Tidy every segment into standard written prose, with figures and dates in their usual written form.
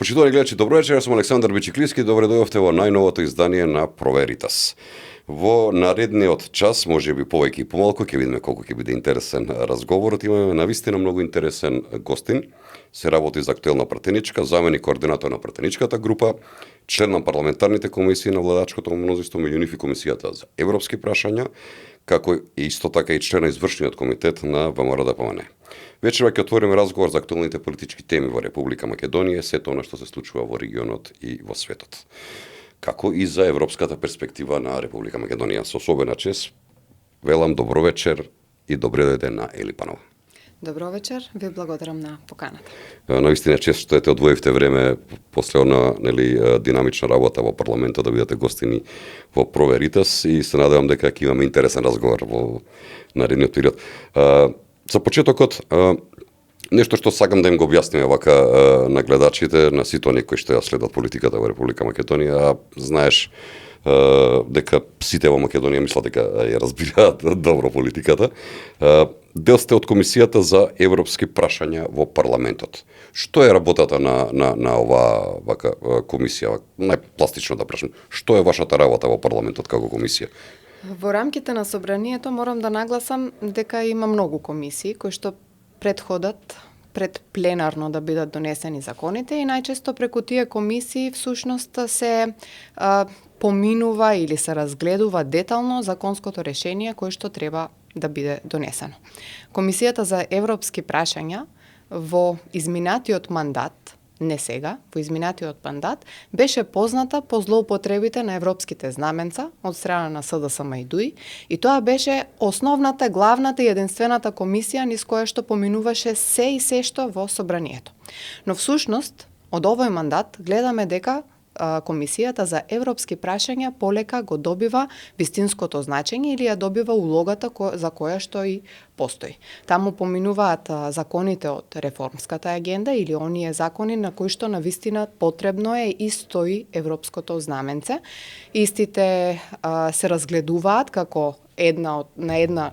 Почитувани гледачи, добро вечер, јас сум Александар Бичиклиски, добре дојдовте во најновото издание на Проверитас. Во наредниот час, може би повеќе и помалку, ќе видиме колку ќе биде интересен разговорот. Имаме навистина многу интересен гостин. Се работи за актуелна пратеничка, заменик координатор на пратеничката група, член на парламентарните комисии на владачкото мнозинство, меѓу нив и комисијата за европски прашања, како и исто така и член на извршниот комитет на ВМРО-ДПМН. Вечерва ќе отвориме разговор за актуелните политички теми во Република Македонија, сето она што се случува во регионот и во светот. Како и за европската перспектива на Република Македонија. Со особена чест, велам добро вечер и добре дојде на Ели Панова. Добро вечер, ви благодарам на поканата. Навистина чест што ете одвоивте време после она динамична работа во парламентот да бидете гостини во Проверитас и се надевам дека ќе имаме интересен разговор во наредниот период. За почетокот, нешто што сакам да им го објасниме вака на гледачите, на сите оние кои што ја следат политиката во Република Македонија, знаеш дека сите во Македонија мислат дека ја разбираат добро политиката. Дел сте од комисијата за европски прашања во парламентот. Што е работата на оваа вака комисија? Најпластично да прашам, што е вашата работа во парламентот како комисија? Во рамките на собранието морам да нагласам дека има многу комисии кои што предходат пред пленарно да бидат донесени законите и најчесто преку тие комисии всушност се поминува или се разгледува детално законското решение кое што треба да биде донесено. Комисијата за европски прашања во изминатиот мандат, не сега, во изминатиот мандат, беше позната по злоупотребите на европските знаменца од страна на СДСМ и ДУИ и тоа беше основната, главната и единствената комисија низ која што поминуваше се и се што во собранието. Но всушност, од овој мандат гледаме дека Комисијата за европски прашања полека го добива вистинското значење или ја добива улогата за која што и постои. Таму поминуваат законите од реформската агенда или оние закони на кои што навистина потребно е и стои европското знаменце. Истите се разгледуваат како една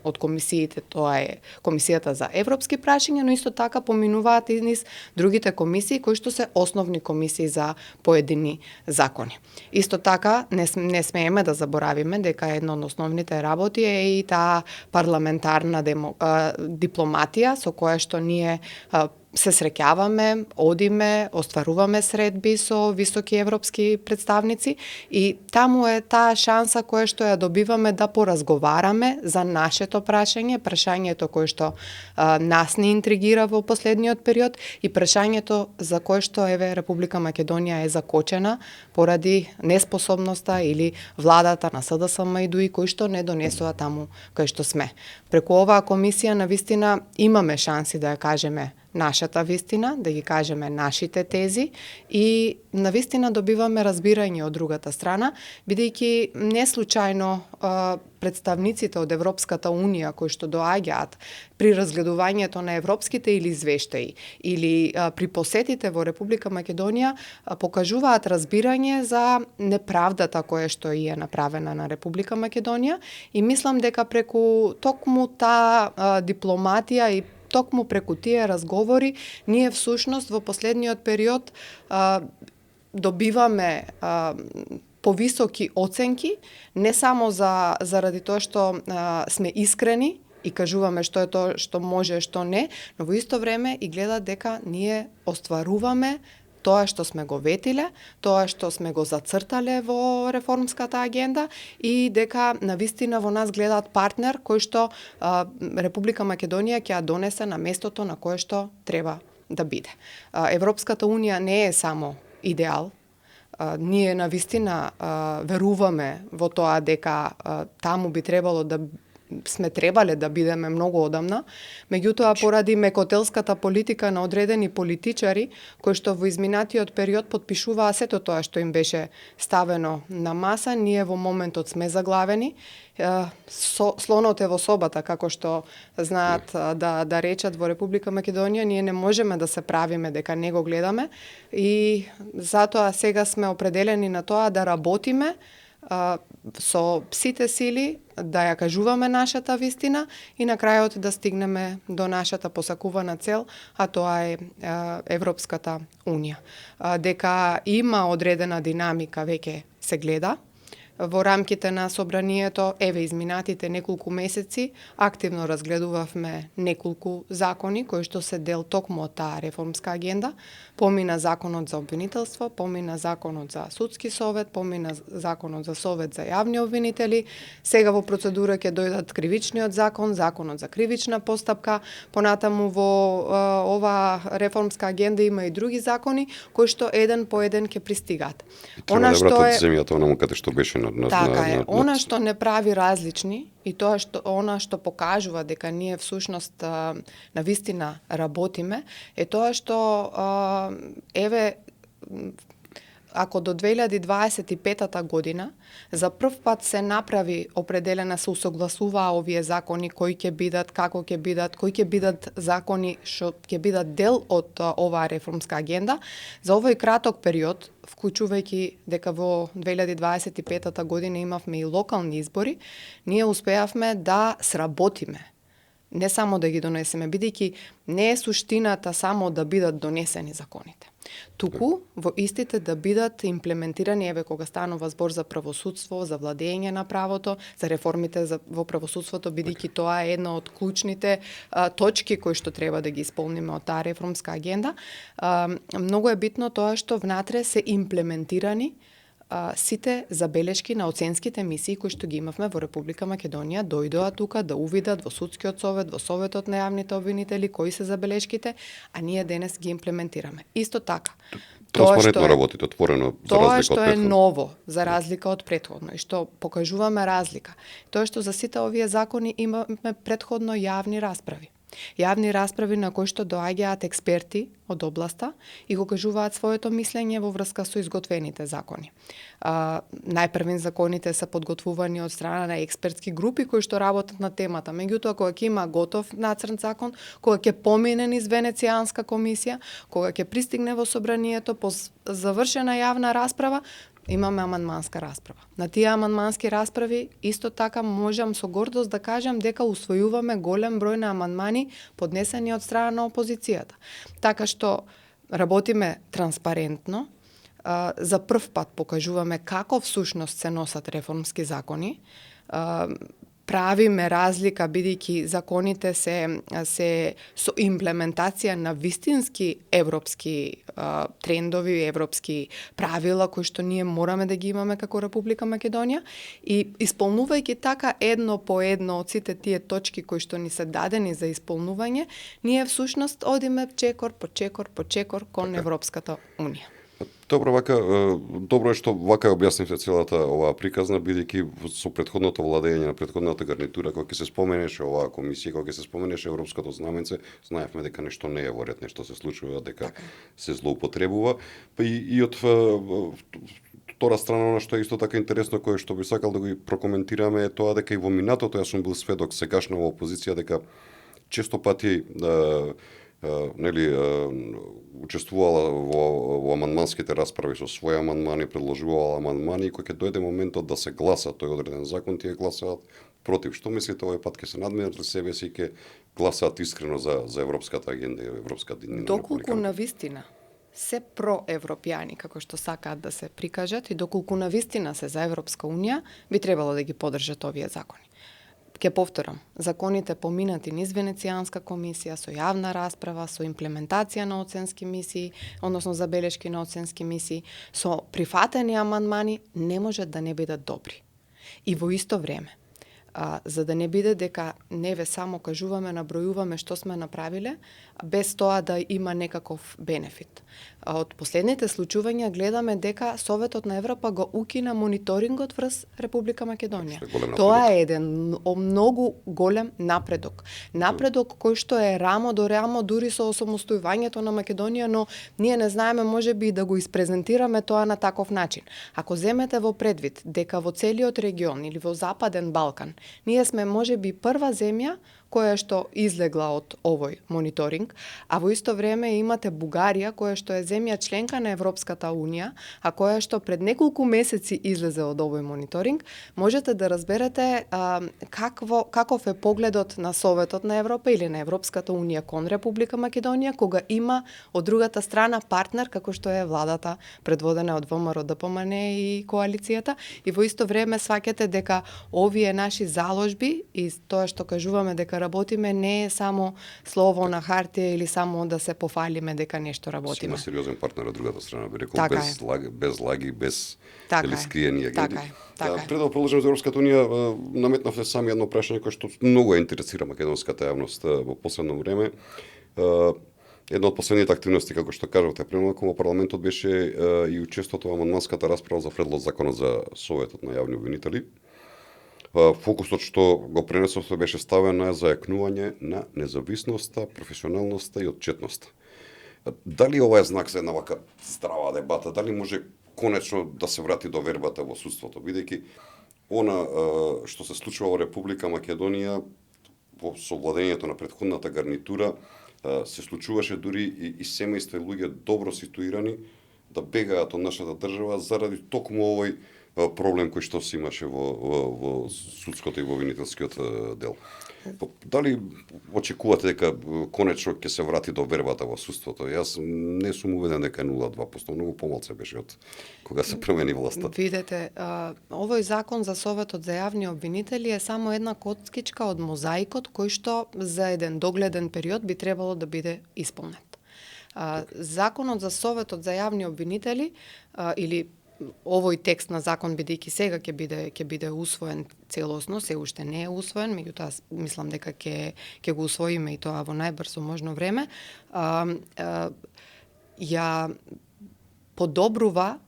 од комисиите, тоа е Комисијата за европски прашања, но исто така поминуваат и низ другите комисии кои што се основни комисии за поедини закони. Исто така не смееме да заборавиме дека една од основните работи е и таа парламентарна дипломатија со која што ние се среќаваме, одиме, остваруваме средби со високи европски представници и таму е таа шанса која што ја добиваме да поразговараме за нашето прашањето кое што нас не интригира во последниот период и прашањето за кое што Република Македонија е закочена поради неспособноста или владата на СДСМ и ДУИ кои што не донесува таму кај што сме. Преку оваа комисија навистина имаме шанси да ја кажеме нашата вистина, да ги кажеме нашите тези и навистина добиваме разбирање од другата страна, бидејќи не случајно представниците од Европската Унија кои што доаѓаат при разгледувањето на европските или извештаи или при посетите во Република Македонија покажуваат разбирање за неправдата која што е направена на Република Македонија и мислам дека преку токму таа дипломатија и токму преку тие разговори, ние всушност во последниот период добиваме повисоки оценки, не само заради тоа што сме искрени и кажуваме што е тоа што може, што не, но во исто време и гледат дека ние остваруваме тоа што сме го ветиле, тоа што сме го зацртале во реформската агенда и дека навистина во нас гледаат партнер кој што Република Македонија ќе ја донесе на местото на кое што треба да биде. Европската Унија не е само идеал. Ние навистина веруваме во тоа дека таму би требало да сме требале да бидеме многу одамна, меѓутоа поради мекотелската политика на одредени политичари кои што во изминатиот период подпишуваа сето тоа што им беше ставено на маса, ние во моментот сме заглавени. Слонот е во собата, како што знаат да речат во Република Македонија, ние не можеме да се правиме дека не го гледаме и затоа сега сме определени на тоа да работиме со сите сили да ја кажуваме нашата вистина и на крајот да стигнеме до нашата посакувана цел, а тоа е Европската Унија. Дека има одредена динамика веќе се гледа. Во рамките на собранието, еве изминатите неколку месеци, активно разгледувавме неколку закони кои што се дел токму од таа реформска агенда. Помина законот за обвинителство, помина законот за судски совет, помина законот за совет за јавни обвинители. Сега во процедура ќе дојдат кривичниот закон, законот за кривична постапка. Понатаму во оваа реформска агенда има и други закони кои што еден по еден ќе пристигаат. Она што е земјата онаму каде што беше така е. Она што не прави различни и тоа што она што покажува дека ние всушност на вистина работиме е тоа што еве ако до 2025 година за прв пат се направи определена, се усогласуваа овие закони кои ќе бидат, како ќе бидат, кои ќе бидат закони што ќе бидат дел од оваа реформска агенда, за овој краток период, вклучувајќи дека во 2025 година имавме и локални избори, ние успеавме да сработиме. Не само да ги донесеме, бидејќи не е суштината само да бидат донесени законите. Туку во истите да бидат имплементирани, еве кога станува збор за правосудство, за владење на правото, за реформите во правосудството, бидејќи тоа е една од клучните точки кои што треба да ги исполниме од таа реформска агенда. Многу е битно тоа што внатре се имплементирани сите забелешки на оценските мисии кои што ги имавме во Република Македонија, дојдоа тука да увидат во судскиот совет, во советот на јавните обвинители кои се забелешките, а ние денес ги имплементираме. Исто така. Транспарентно работите, отворено за разлика од тоа што е претходно. ново за разлика од претходно и што покажуваме разлика. Тоа што за сите овие закони имаме претходно јавни расправи. Јавни расправи на кои што доаѓаат експерти од областа и го кажуваат своето мислење во врска со изготвените закони. Најпрвин законите се подготвувани од страна на експертски групи кои што работат на темата. Меѓутоа, кога ќе има готов нацрт закон, кога ќе помине низ Венецијанска комисија, кога ќе пристигне во собранието по завршена јавна расправа, имаме амандманска расправа. На тие амандмански расправи исто така можам со гордост да кажам дека усвојуваме голем број на амандмани поднесени од страна на опозицијата. Така што работиме транспарентно, за прв пат покажуваме како всушност се носат реформски закони, правиме разлика бидејќи законите се со имплементација на вистински европски трендови, европски правила кои што ние мораме да ги имаме како Република Македонија и исполнувајќи така едно по едно од сите тие точки кои што ни се дадени за исполнување, ние всушност одиме чекор по чекор по чекор кон Европската Унија. Добро, добро е што вака објаснивте целата оваа приказна, бидејќи со претходното владење на претходната гарнитура, кога ќе се споменеше оваа комисија, кога ќе се споменеше европското знаменце, знаевме дека нешто не е во ред, нешто се случува, дека се злоупотребува. Па и од втора страна, она што е исто така интересно, кое што би сакал да го прокоментираме е тоа дека и во минатото јас сум бил сведок сегашна во опозиција дека често пати учествувала во амандманските расправи со своји амандмани, предложувала амандмани и кога ќе дојде моментот да се гласа тој одреден закон, тие гласаат против. Што мислите, овој пат ќе се надминат ли себе си и ќе гласаат искрено за европската агенда и европска динамика? Доколку на вистина се проевропјани, како што сакаат да се прикажат, и доколку на вистина се за Европска Унија, би требало да ги поддржат овие закони. Ке повторам, законите поминати низ Венецијанска комисија, со јавна расправа, со имплементација на оценски мисии, односно забелешки на оценски мисии, со прифатени амандмани, не можат да не бидат добри. И во исто време, за да не биде дека неве само кажуваме, набројуваме што сме направиле, без тоа да има некаков бенефит. Од последните случувања гледаме дека Советот на Европа го укина мониторингот врз Република Македонија. Тоа е еден многу голем напредок. Напредок кој што е рамо до рамо дури со осамостојувањето на Македонија, но ние не знаеме можеби да го испрезентираме тоа на таков начин. Ако земете во предвид дека во целиот регион или во Западен Балкан ние сме можеби прва земја која што излегла од овој мониторинг, а во исто време имате Бугарија која што е земја членка на Европската унија, а која што пред неколку месеци излезе од овој мониторинг, можете да разберете каков е погледот на Советот на Европа или на Европската унија кон Република Македонија, кога има од другата страна партнер како што е владата предводена од ВМРО ДПМН и коалицијата, и во исто време сваќате дека овие наши заложби и тоа што кажуваме дека работиме не е само слово на хартија или само да се пофалиме дека нешто работиме. Има сериозен партнер од другата страна, би рекол, Така без лаги, без Така скриени агенти. Така е. Пред да продолжиме за Европската унија, наметнавте сами едно прашање кое што многу интересира македонската јавност во последно време. Една од последните активности, како што кажавте, премалку во парламентот беше и учеството во амандманската расправа за предлог законот за Советот на јавни обвинители. Фокусот што го пренесовте беше ставен на зајакнување на независноста, професионалноста и отчетноста. Дали ова е знак за една вака здрава дебата? Дали може конечно да се врати довербата во судството, бидејќи она што се случува во Република Македонија во совладењето на претходната гарнитура се случуваше дури и семејства и луѓе добро ситуирани да бегаат од нашата држава заради токму овој проблем кој што се имаше во судското и во обвинителскиот дел. Дали очекувате дека конечно ќе се врати довербата во судството? Јас не сум уведен дека е 0,2%, многу помалце беше од кога се промени власта. Видете, овој закон за Советот за јавни обвинители е само една коцкичка од мозаикот кој што за еден догледен период би требало да биде исполнет. Законот за Советот за јавни обвинители или овој текст на закон, бидејќи сега ќе биде усвоен целосно, се уште не е усвоен, меѓутоа мислам дека ќе го усвоиме и тоа во најбрзо можно време, ја подобрува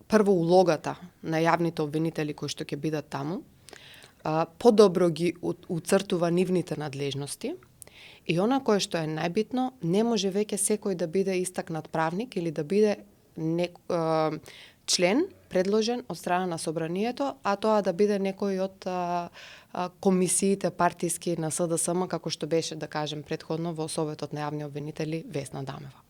прво улогата на јавните обвинители кои што ќе бидат таму, подобро ги уцртува нивните надлежности, и она кое што е најбитно, не може веќе секој да биде истакнат правник или да биде член предложен од страна на собранието, а тоа да биде некој од комисиите партиски на СДСМ, како што беше, да кажем, предходно во Советот на јавни обвинители Весна Дамева.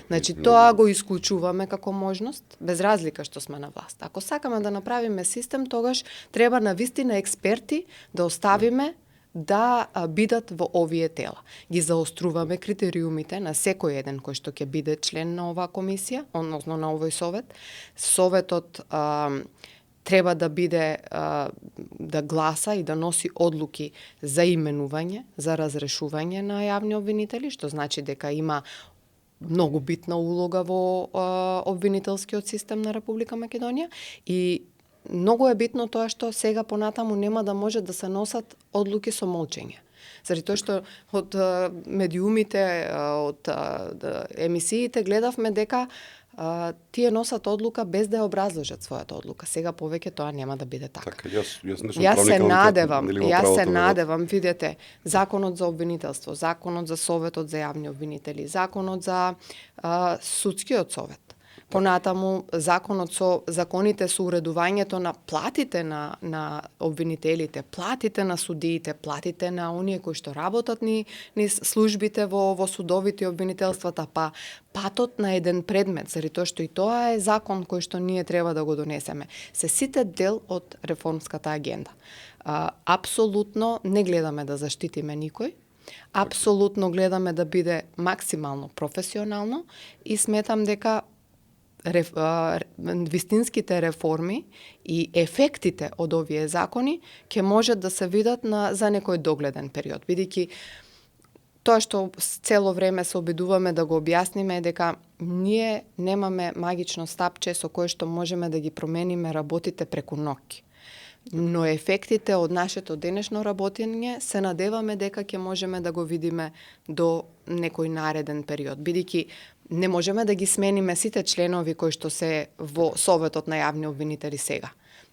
Значи, тоа го исклучуваме како можност, без разлика што сме на власт. Ако сакаме да направиме систем, тогаш треба навистина експерти да оставиме да бидат во овие тела. Ги заоструваме критериумите на секој еден кој што ќе биде член на оваа комисија, односно на овој совет. Советот треба да биде да гласа и да носи одлуки за именување, за разрешување на јавни обвинители, што значи дека има многу битна улога во обвинителскиот систем на Република Македонија, и многу е битно тоа што сега понатаму нема да може да се носат одлуки со молчење. Заради тоа што од медиумите, од емисиите гледавме дека тие носат одлука без да ја образложат својата одлука. Сега повеќе тоа нема да биде така. Јас не сум Јас се надевам, видете, законот за обвинителство, законот за Советот за јавни обвинители, законот за судскиот совет, понатаму законот со законите со уредувањето на платите на обвинителите, платите на судиите, платите на оние кои што работат низ службите во судовите и обвинителствата, па патот на еден предмет, заради тоа што и тоа е закон кој што ние треба да го донесеме. Се сите дел од реформската агенда. Апсолутно не гледаме да заштитиме никој, апсолутно гледаме да биде максимално професионално, и сметам дека вистинските реформи и ефектите од овие закони ќе можат да се видат за некој догледен период. Бидејќи тоа што цело време се обидуваме да го објасниме е дека ние немаме магично стапче со кое што можеме да ги промениме работите преку ноќ. Но ефектите од нашето денешно работење се надеваме дека ќе можеме да го видиме до некој нареден период, бидејќи не можеме да ги смениме сите членови кои што се во Советот на јавни обвинители сега.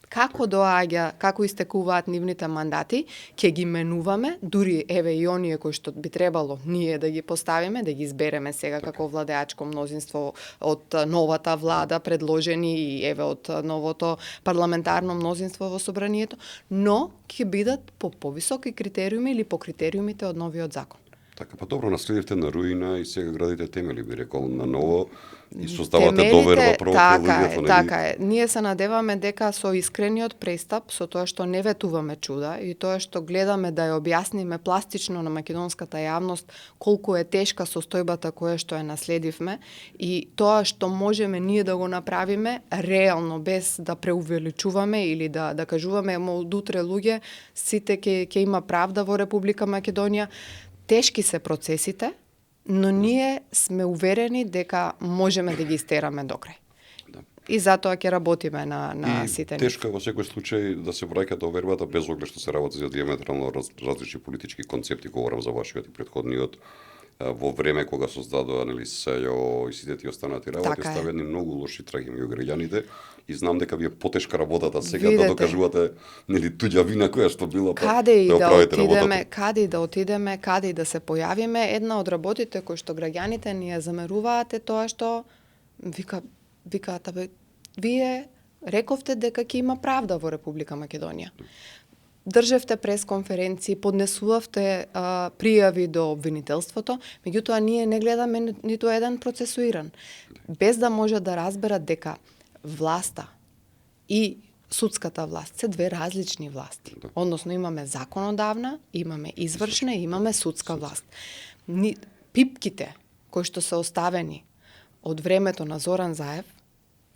како доаѓа, како истекуваат нивните мандати, ќе ги менуваме, дури еве и оние кои што би требало ние да ги поставиме, да ги избереме сега како владеачко мнозинство од новата влада предложени и еве од новото парламентарно мнозинство во собранието, но ќе бидат по повисоки критериуми или по критериумите од новиот закон. Така, па добро, наследивте на руина и сега градите темели, би рекол, на ново и создавате доверба прво кај луѓето. Така е. Ние се надеваме дека со искрениот пристап, со тоа што не ветуваме чуда и тоа што гледаме да ја објасниме пластично на македонската јавност колку е тешка состојбата која што ја наследивме и тоа што можеме ние да го направиме реално без да преувеличуваме или да кажуваме од утре луѓе сите ќе има правда во Република Македонија. Тешки се процесите, но ние сме уверени дека можеме да ги истераме до крај. Да. И затоа ќе работиме на сите. Тешко е во секој случај да се враќа довербата без оглед што се работи за диаметрално различни политички концепти, говорам за вашиот и претходниот, во време кога создадоа СЈО и сите тие останати работи, Така стави едни многу лоши траги меѓу граѓаните и знам дека ви е потешка работата сега Видете. да докажувате туѓа вина која што била Каде и да оправите отидеме, работата. каде и да се појавиме, една од работите кои што граѓаните ни ја замеруваат е тоа што викаат, абе, вие рековте дека ќе има правда во Република Македонија. Држевте пресконференции, поднесувавте пријави до обвинителството, меѓутоа ние не гледаме ниту еден процесуиран, без да може да разберат дека власта и судската власт се две различни власти. Односно имаме законодавна, имаме извршна и имаме судска власт. Пипките кои што се оставени од времето на Зоран Заев,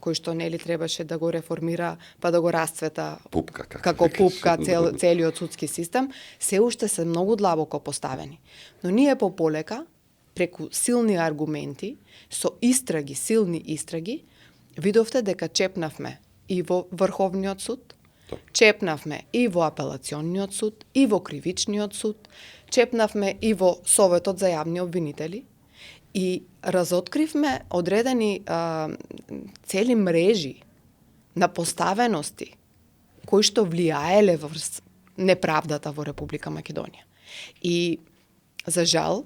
кој што нели требаше да го реформира, па да го расцвета Пупка, како пупка целиот судски систем, се уште се многу длабоко поставени. Но ние полека, преку силни аргументи, со истраги, силни истраги, видовте дека чепнавме и во Врховниот суд, чепнавме и во Апелационниот суд, и во Кривичниот суд, чепнавме и во Советот за јавни обвинители, и разоткривме одредени цели мрежи на поставености кои што влијаеле врз неправдата во Република Македонија. И за жал,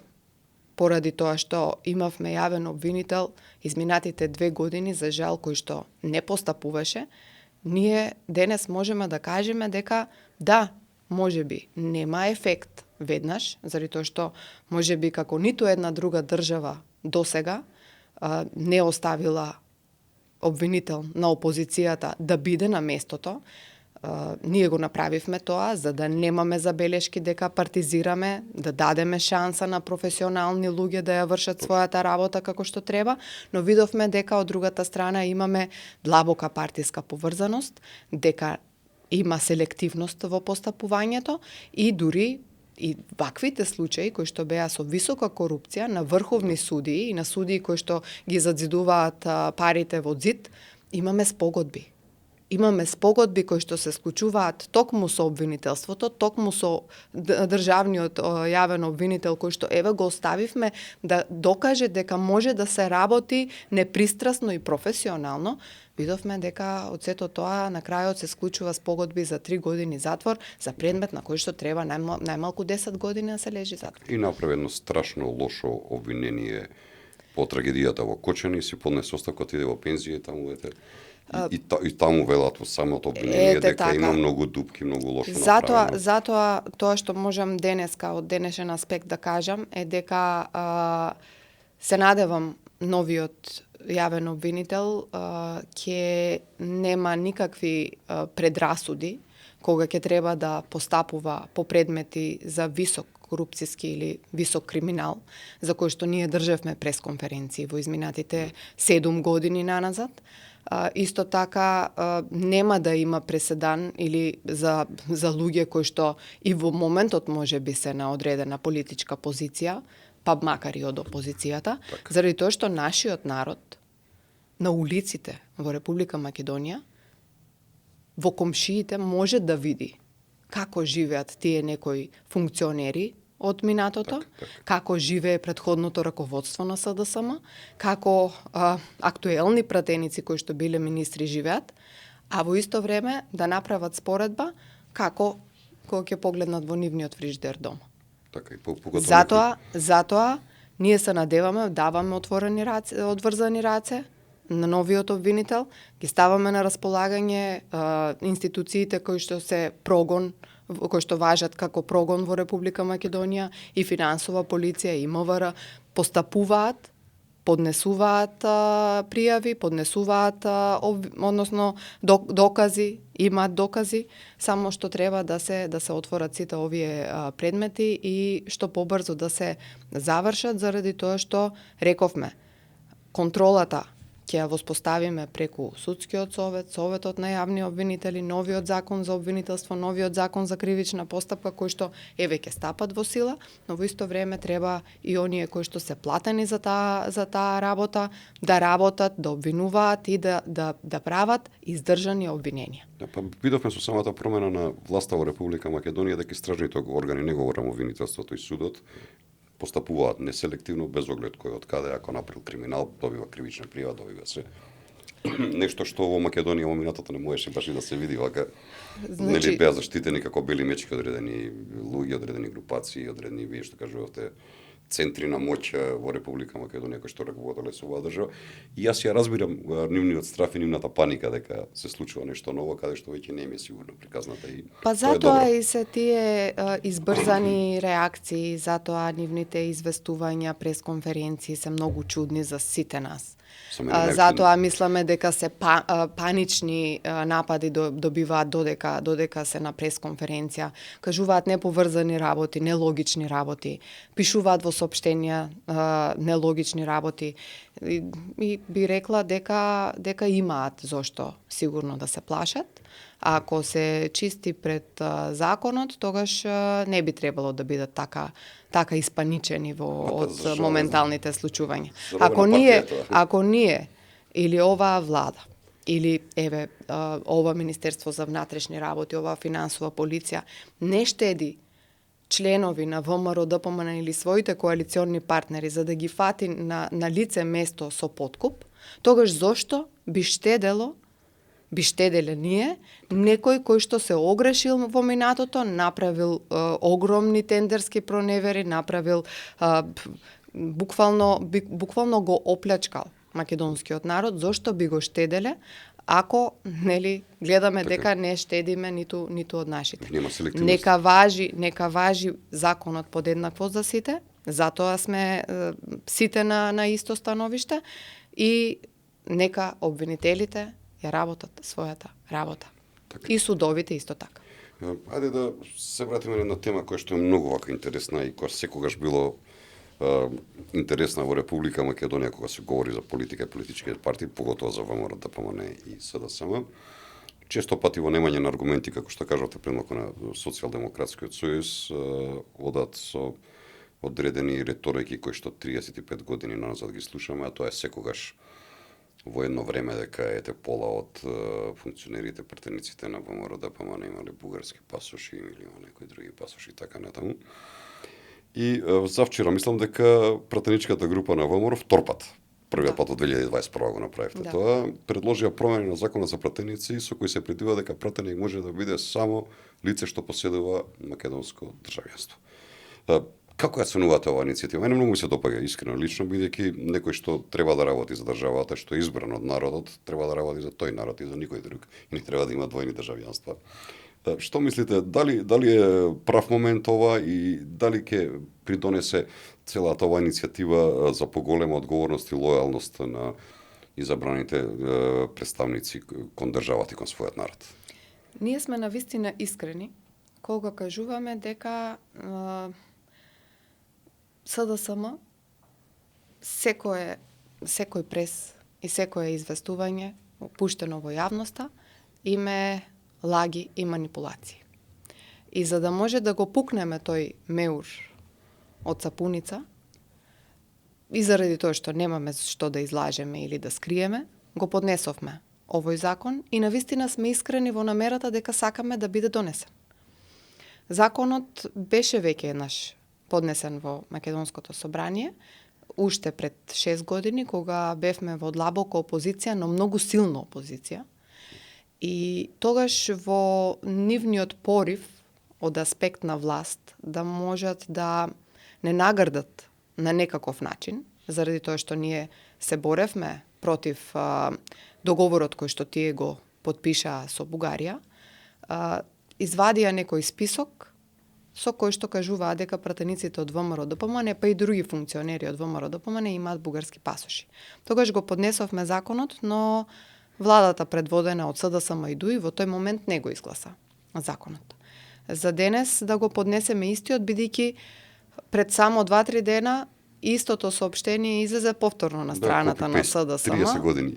поради тоа што имавме јавен обвинител изминатите 2 години, за жал кој што не постапуваше, ние денес можеме да кажеме дека да, можеби нема ефект веднаш, заради тоа што можеби како ниту една друга држава досега не оставила обвинител на опозицијата да биде на местото. Ние го направивме тоа за да немаме забелешки дека партизираме, да дадеме шанса на професионални луѓе да ја вршат својата работа како што треба, но видовме дека од другата страна имаме длабока партиска поврзаност, дека има селективност во постапувањето и дури и ваквите случаи кои што беа со висока корупција на врховни судии и на судии кои што ги задзидуваат парите во зид, имаме спогодби. Имаме спогодби кои што се склучуваат токму со обвинителството, токму со државниот јавен обвинител кој што еве го оставивме да докаже дека може да се работи непристрасно и професионално. Видовме дека од сето тоа на крајот се склучува спогодби за 3 години затвор за предмет на кој што треба најмалку 10 години да се лежи затвор. И направено страшно лошо обвинение по трагедијата во Кочани, си поднесе оставка, отиде во пензија, таму ете. И таму велат во самото обвинение дека така. Има многу дупки, многу лошо направено. Затоа тоа што можам денеска од денешен аспект да кажам е дека се надевам новиот јавен обвинител ќе нема никакви предрасуди кога ќе треба да постапува по предмети за висок корупцијски или висок криминал, за кој што ние држевме пресконференции во изминатите 7 години наназад. Исто така нема да има преседан или за луѓе кои што и во моментот може би се на одредена политичка позиција, па макар и од опозицијата, заради тоа што нашиот народ на улиците во Република Македонија, во комшиите може да види како живеат тие некои функционери од минатото, како живее претходното раководство на СДСМ, како актуелни пратеници кои што биле министри живеат, а во исто време да направат споредба како кога ќе погледнат во нивниот фриждер дома. Така и поготово Затоа ние се надеваме, даваме отворени раце, одврзани раце на новиот обвинител, ги ставаме на располагање институциите кои што се прогон, кои што важат како прогон во Република Македонија, и финансова полиција, и МВР, постапуваат, поднесуваат пријави, поднесуваат односно докази, имаат докази, само што треба да се отворат сите овие предмети и што побрзо да се завршат, заради тоа што рековме, контролата ќе ја воспоставиме преку судскиот совет, советот на јавни обвинители, новиот закон за обвинителство, новиот закон за кривична постапка, кои што еве ќе стапат во сила, но во исто време треба и оние кои што се платени за таа работа да работат, да обвинуваат и да прават издржани обвиненија. Да, па видовме со самата промена на власта во Република Македонија дека истражните органи, не говорам обвинителството и судот, постапуваат неселективно, без оглед кој од каде, ако направил криминал, добива кривична пријава, добива се. Нешто што во Македонија во минатото не можеше баш и да се види, вака нели беа заштитени како бели мечки одредени луѓе, одредени групации, одредени, вие што кажувате, центри на моќ во Република Македонија кои што раководеле со оваа држава. И јас ја разбирам нивниот страф и нивната паника дека се случува нешто ново каде што веќе не им е сигурно приказната и па затоа и се тие избрзани реакции, затоа нивните известувања, пресконференции се многу чудни за сите нас. Затоа мисламе дека се панични напади добиваат додека се на пресконференција, кажуваат неповрзани работи, нелогични работи, пишуваат во соопштенија нелогични работи и би рекла дека имаат зошто сигурно да се плашат. А ако се чисти пред законот, тогаш не би требало да бидат така испаничени од моменталните случувања. Ако ние или оваа влада или еве ова Министерство за внатрешни работи, оваа финансова полиција не штеди членови на ВМРО, ДПМН или своите коалиционни партнери за да ги фати на лице место со подкуп, тогаш зошто би штеделе ние некој кој што се огрешил во минатото, направил огромни тендерски проневери, направил буквално го оплячкал македонскиот народ, зошто би го штеделе ако нели гледаме дека не штедиме ниту од нашите. Нека важи законот подеднакво за сите, затоа сме сите на исто становиште и нека обвинителите ја работат својата работа. Така. И судовите исто така. Ајде да се вратиме на една тема која што е многу вака интересна и која секогаш било интересна во Република Македонија кога се говори за политика и политички партии, поготово за ВМРО, ДПМН и СДСМ. Често пати во немање на аргументи, како што кажавте предмалку на Социјалдемократскиот сојуз, одат со одредени реторики кои што 35 години назад ги слушаме, а тоа е секогаш во едно време дека пола од функционерите, пратениците на ВМРО, ДПМН имале бугарски пасоши или некои други пасоши така натаму. И завчера мислам дека пратеничката група на ВМРО втор пат, првиот пат од 2021 го направивте тоа, предложија промени на законот за пратеници со кој се предвидува дека пратеник може да биде само лице што поседува македонско државјанство. Како ја оценувате оваа иницијатива? Мене многу ми се допаѓа искрено лично, бидејќи некој што треба да работи за државата, што е избран од народот, треба да работи за тој народ и за никој друг, и не треба да има двојни државјанства. Што мислите, дали е прав момент ова и дали ќе придонесе целата оваа иницијатива за поголема одговорност и лојалност на изабраните представници кон државата и кон својот народ? Ние сме навистина искрени кога кажуваме дека СДСМ секој прес и секое известување пуштено во јавноста име лаги и манипулации. И за да може да го пукнеме тој меур од сапуница, и заради тоа што немаме што да излажеме или да скриеме, го поднесовме овој закон и навистина сме искрени во намерата дека сакаме да биде донесен. Законот беше веќе еднаш поднесен во Македонското собрание, уште пред 6 години, кога бевме во длабока опозиција, но многу силна опозиција. И тогаш во нивниот порив од аспект на власт да можат да не нагрдат на некаков начин, заради тоа што ние се боревме против договорот кој што тие го подпишаа со Бугарија, извадија некој список со кој што кажуваа дека пратениците од ВМРО ДПМН, па и други функционери од ВМРО ДПМН имаат бугарски пасоши. Тогаш го поднесовме законот, но владата предводена од СДСМ и ДУИ во тој момент не го изгласа законот. За денес да го поднесеме истиот, бидејќи пред само 2-3 дена истото соопштение излезе повторно на страната на СДСМ. 30 години.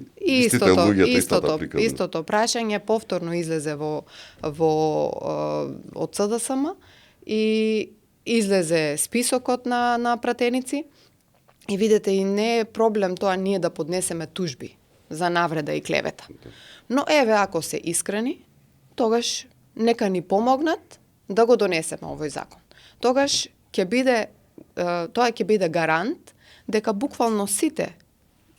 Истото прашање повторно излезе од СДСМ и излезе списокот на пратеници. И видите, и не е проблем тоа ние да поднесеме тужби за навреда и клевета. Но еве, ако се искрени, тогаш нека ни помогнат да го донесеме овој закон. Тогаш тоа ќе биде гарант дека буквално сите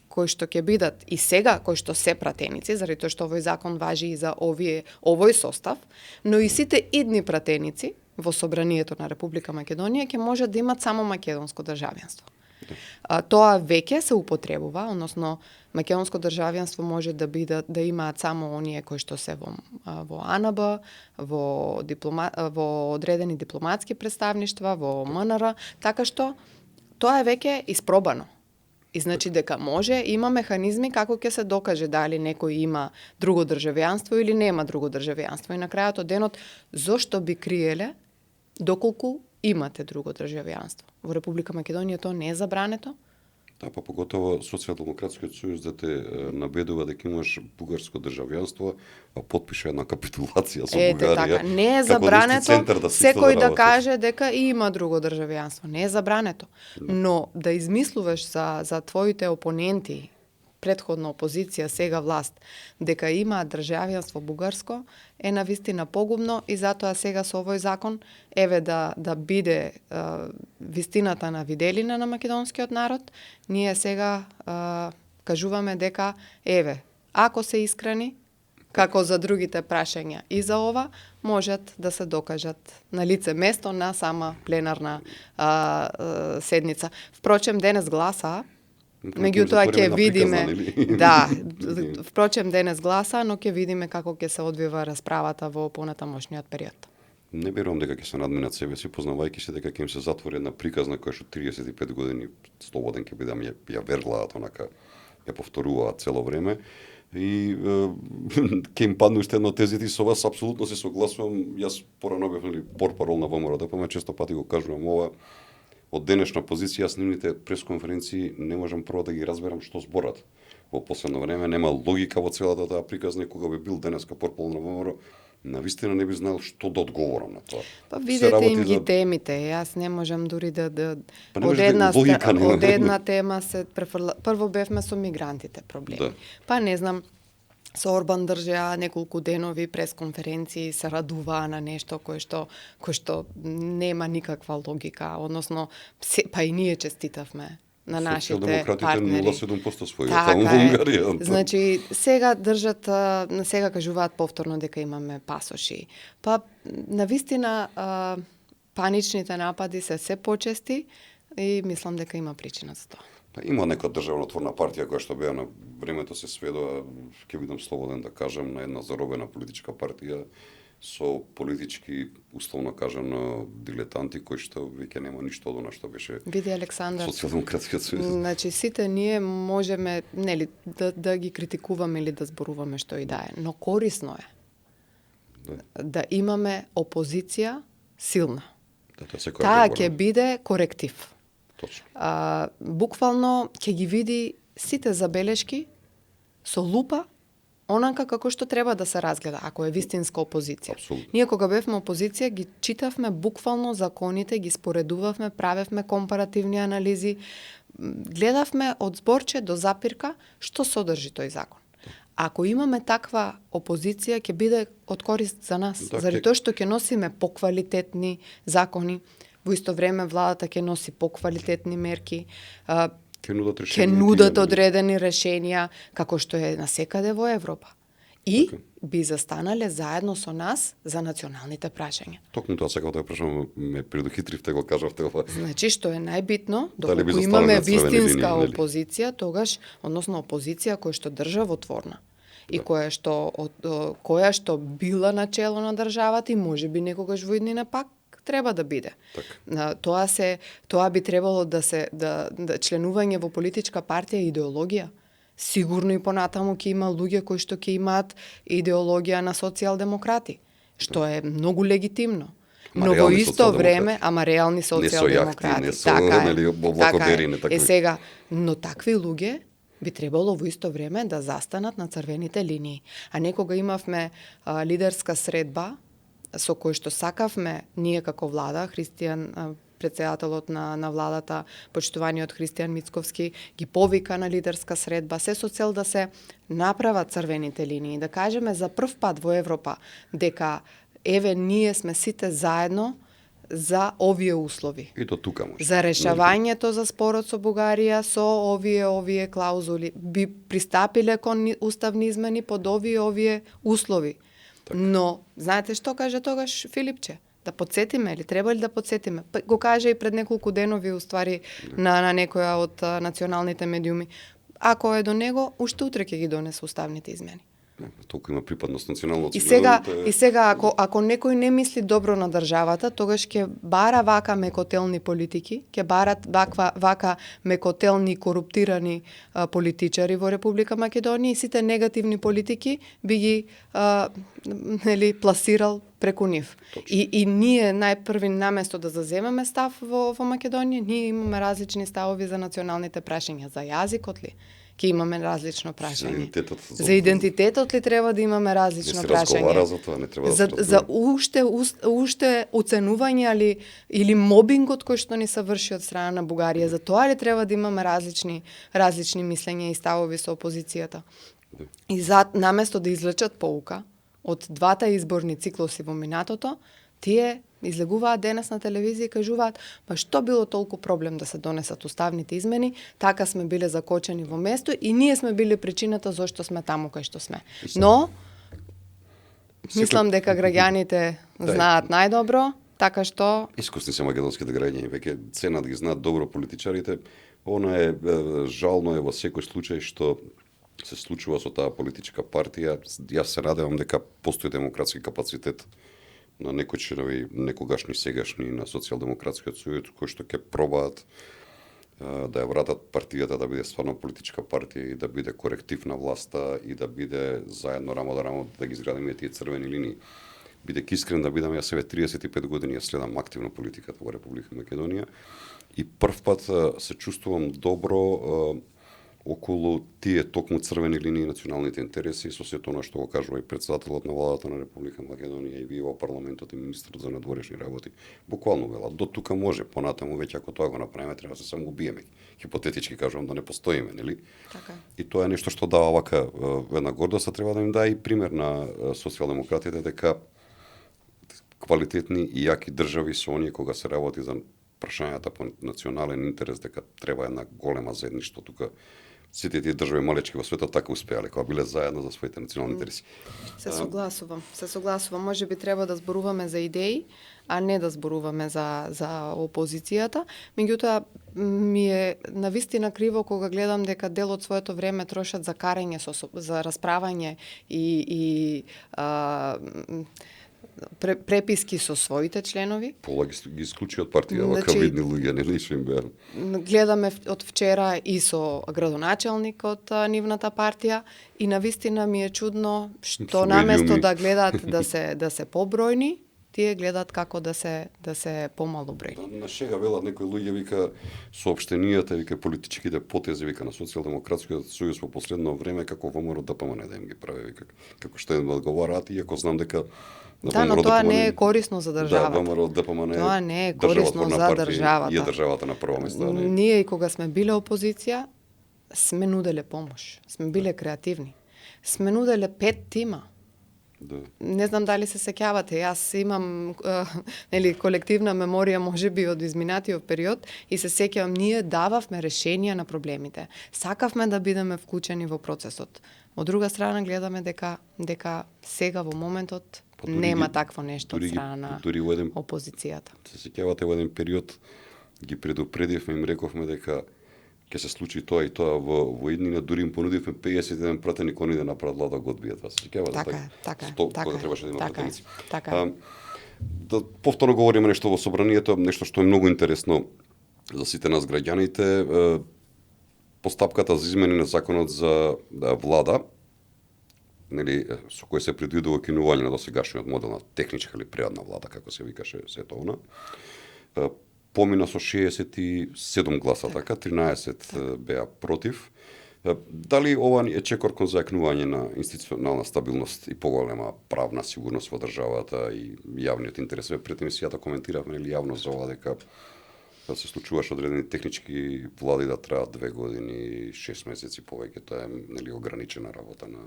кои што ќе бидат и сега, кои што се пратеници, заради тоа што овој закон важи и за овој состав, но и сите идни пратеници во Собранието на Република Македонија ќе можат да имат само македонско државјанство. Тоа веќе се употребува, односно македонско државјанство може да имаат само оние кои што се во АНБ, во одредени дипломатски представништва, во МНР, така што тоа е веќе испробано. И значи дека може, има механизми како ќе се докаже дали некој има друго државјанство или нема друго државјанство. И на крајот од денот, зошто би криеле доколку имате друго државјанство? Во Република Македонија тоа не е забрането? Да, па поготово Социјалдемократскиот сојуз да те набедува дека имаш бугарско државјанство, а подпише една капитулација со Бугарија. Така, не е забрането секој да каже дека има друго државјанство. Не е забрането. Но да измислуваш за твоите опоненти, претходна опозиција, сега власт, дека имаат државјанство бугарско, е навистина погубно и затоа сега со овој закон еве да биде вистината на виделина на македонскиот народ, ние сега кажуваме дека еве, ако се искрени, како за другите прашања и за ова, можат да се докажат на лице место на сама пленарна седница. Впрочем, денес гласаа, меѓутоа ќе видиме, впрочем денес гласа, но ќе видиме како ќе се одвива расправата во понатамошниот период. Не верувам дека ќе се надминат себе си, познавајќи се дека ќе им се затвори една приказна која што 35 години слободен ќе бидам ја верглаат, онака ја повторуваат цело време. И ќе им падне уште едно тезите и со вас апсолутно се согласувам. Јас порано бев портпарол на ВМРО ДПМ, често пати го кажувам ова. Од денешна позиција, јас нивните пресконференции не можам прво да ги разберам што зборат. Во последно време нема логика во целата таа приказна, кога би бил денеска портпарол на ВМРО, навистина не би знаел што да одговорам на тоа. Па видете им ги темите, јас не можам дури од една тема се префрла. Прво бевме со мигрантите проблеми. Да. Па не знам, со Орбан држеа неколку денови пресконференции, се радуваа на нешто кој што нема никаква логика, односно па и ние честитавме на нашите партнери. 0,7% својот таму во Унгарија. Значи сега кажуваат повторно дека имаме пасоши. Па навистина паничните напади се почести и мислам дека има причина за тоа. Па има нека државнотворна партија која што беа на времето се сведува, ќе бидам слободен да кажам, на една заробена политичка партија со политички, условно кажано, дилетанти кои што веќе нема ништо од она што беше. Види Александар, Социјалдемократскиот сојуз. Значи сите ние можеме, нели, да ги критикуваме или да зборуваме што и да е, но корисно е да имаме опозиција силна. Таа ќе биде коректив. Буквално ќе ги види сите забелешки со лупа, онака како што треба да се разгледа, ако е вистинска опозиција. Абсолютно. Ние кога бевме опозиција ги читавме буквално законите, ги споредувавме, правевме компаративни анализи, гледавме од зборче до запирка што содржи тој закон. Ако имаме таква опозиција, ќе биде од корист за нас, заради тоа што ќе носиме поквалитетни закони. Во исто време владата ќе носи поквалитетни мерки, ќе нудат одредени решенија, како што е насекаде во Европа. И би застанале заедно со нас за националните прашања. Токму тоа сакав да прашам, ме предухитривте, го кажавте ова. Значи, што е најбитно, Дали би доколку застанале имаме на црвени линии, вистинска нели? опозиција, тогаш, односно опозиција која што државотворна и која што била начело на државата и можеби некогаш во иднина пак треба да биде. Тоа би требало да членување во политичка партија и идеологија. Сигурно и понатаму ќе има луѓе кои што ќе имаат идеологија на социјалдемократи, што е многу легитимно. Но во исто време, ама реални социјалдемократи. Не со јахти, не со облакодери, не такви. Сега, но такви луѓе би требало во исто време да застанат на црвените линии. А некога имавме лидерска средба со кој што сакавме ние како влада, председателот на владата, почитуваниот Христијан Мицковски, ги повика на лидерска средба, се со цел да се направат црвените линии, да кажеме за прв пат во Европа дека еве ние сме сите заедно за овие услови. И до тука може. За решавањето за спорот со Бугарија со овие клаузули би пристапиле кон уставни измени под овие услови. Так. Но знаете што каже тогаш Филипче? Да подсетиме или треба ли да подсетиме? Го каже и пред неколку денови уствари на некоја од националните медиуми. Ако е до него, уште утре ќе ги донесе уставните измени. Толку има припадност националното. И сега ако некој не мисли добро на државата, тогаш ќе бара вака мекотелни политики, ќе барат вака мекотелни коруптирани политичари во Република Македонија и сите негативни политики би ги пласирал преку нив. И ние најпрви наместо да заземеме став во Македонија, ние имаме различни ставови за националните прашања, за јазикот ли? Ќе имаме различно прашање. За идентитетот ли треба да имаме различно прашање? Не се разговара за тоа, не треба да за уште оценување или мобингот кој што ни се врши од страна на Бугарија, за тоа ли треба да имаме различни мислења и ставови со опозицијата? И наместо да извлечат поука од двата изборни циклуси во минатото, тие излегуваат денес на телевизија и кажуваат, па што било толку проблем да се донесат уставните измени, така сме биле закочени во место и ние сме биле причината зошто сме таму кај што сме. Но, мислам дека граѓаните знаат најдобро, така што... Искусни се македонските граѓани, веќе ценат ги знаат добро политичарите. Она е жално во секој случај што се случува со таа политичка партија. Јас се надевам дека постои демократски капацитет на некои членови, некогашни, сегашни на Социјалдемократскиот сојуз, кои што ќе пробаат да ја вратат партијата да биде стварно политичка партија и да биде коректив на власта и да биде заедно рамо до рамо да ги изградиме тие црвени линии. Бидејќи искрен да бидам, јас себе 35 години ја следам активно политиката во Република Македонија и прв пат се чувствувам добро околу тие токму црвени линии националните интереси со сето она што го кажува и председателот на владата на Република Македонија и вие во парламентот и министрот за надворешни работи. Буквално вела, до тука може, понатаму веќе ако тоа го направиме треба да се само убиеме. Хипотетички кажувам да не постоиме, нели? Така. И тоа е нешто што дава вака една гордост, а треба да им даде и пример на социјалдемократите дека квалитетни и јаки држави со оние кога се работи за прашањата по национален интерес, дека треба една голема заедништво тука. Сите тие држави малечки во светот така успеале, кога биле заедно за своите национални интереси. Се согласувам. Може би треба да зборуваме за идеи, а не да зборуваме за опозицијата. Меѓутоа, ми е навистина криво кога гледам дека дел од своето време трошат за карање, за расправање и преписки со своите членови. Пола ги исклучи од партија, вака видни луѓе, не лично им беа. Гледаме од вчера и со градоначелник од нивната партија и навистина ми е чудно што наместо да гледаат да се побројни, тие гледаат како да се помалу бројни. На шега велат некои луѓе вика соопштенијата, вика политичките потези вика на Социјалдемократскиот сојуз во последно време како ВМРО ДПМН да им ги прави вика како што им одговараат, иако знам дека но тоа не е корисно за државата. Да, ВМРО ДПМН тоа не е корисно за државата. И е државата на прво место. Ние и кога сме биле опозиција, сме нуделе помош, сме биле креативни. Сме нуделе 5 тима. Да. Не знам дали се сеќавате, јас имам колективна меморија можеби од изминатиот период и се сеќавам, ние дававме решенија на проблемите. Сакавме да бидеме вклучени во процесот. Од друга страна гледаме дека сега во моментот Па дури нема ги- такво нешто од дури ги- страна дури во еден опозицијата. се сеќавате во еден период ги предупредивме, им рековме дека ќе се случи тоа и тоа во иднина, дури им понудивме 51 пратеник, они да направат влада го одбија тоа. Се сеќавате Така е, така е, така кога е, требаше да има така е, пратеници. така е. Да повторно говориме нешто во собранието, нешто што е многу интересно за сите нас граѓаните, постапката за измени на законот за влада, нели, со кој се предвидува кинување на досегашниот модел на техничка или прирадна влада, како се викаше сето она, помина со 67 гласа, така, 13 беа против. Дали ова е чекор кон зајакнување на институционална стабилност и поголема правна сигурност во државата и јавниот интерес? Пред емисијата коментиравме или јавно за ова дека се случуваше одредени технички влади да траат 2 години и 6 месеци повеќе, тоа е нели ограничена работа на